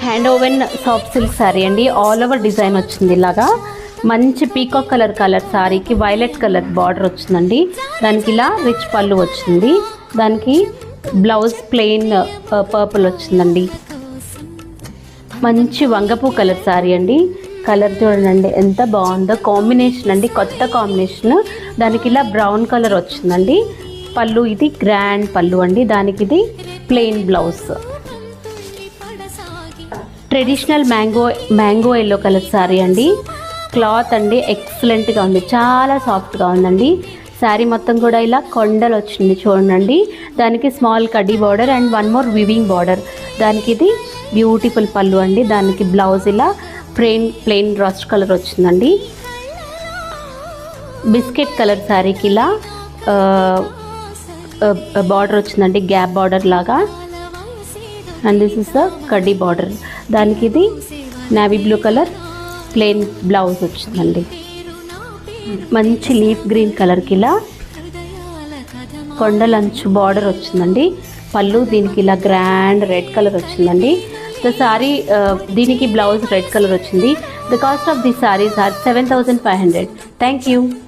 Hand woven soft silk sari అండి. All over design వచ్చింది. ఇలాగా మంచి పీకాక్ కలర్ శారీకి వైలెట్ కలర్ బార్డర్ వచ్చిందండి. దానికి ఇలా రిచ్ పళ్ళు వచ్చింది. దానికి బ్లౌజ్ ప్లెయిన్ పర్పుల్ వచ్చిందండి. మంచి వంగపూ కలర్ శారీ అండి. కలర్ చూడండి ఎంత బాగుందో, కాంబినేషన్ అండి, కొత్త కాంబినేషన్. దానికి ఇలా బ్రౌన్ కలర్ వచ్చిందండి. పళ్ళు ఇది గ్రాండ్ పళ్ళు అండి. దానికి ఇది plain blouse. Traditional mango yellow colour sari అండి. క్లాత్ అండి ఎక్సలెంట్గా ఉంది, చాలా సాఫ్ట్గా ఉందండి. శారీ మొత్తం కూడా ఇలా కొండలు వచ్చింది చూడండి. దానికి స్మాల్ కడ్డీ border and one more weaving border. దానికి ఇది బ్యూటిఫుల్ పళ్ళు అండి. దానికి బ్లౌజ్ ఇలా ప్లెయిన్ రస్ట్ కలర్ వచ్చిందండి. బిస్కెట్ కలర్ శారీకి ఇలా బార్డర్ వచ్చిందండి, గ్యాప్ బార్డర్ లాగా. అండ్ దిస్ ఇస్ ద కడ్డీ బార్డర్. దానికి ఇది navy blue colour plain blouse వచ్చిందండి. మంచి లీఫ్ గ్రీన్ కలర్కి ఇలా కొండలంచు బార్డర్ వచ్చిందండి. పళ్ళు దీనికి ఇలా గ్రాండ్ రెడ్ కలర్ వచ్చిందండి. ద సారీ దీనికి బ్లౌజ్ రెడ్ కలర్ వచ్చింది. The cost of the saris are 7,500. Thank you.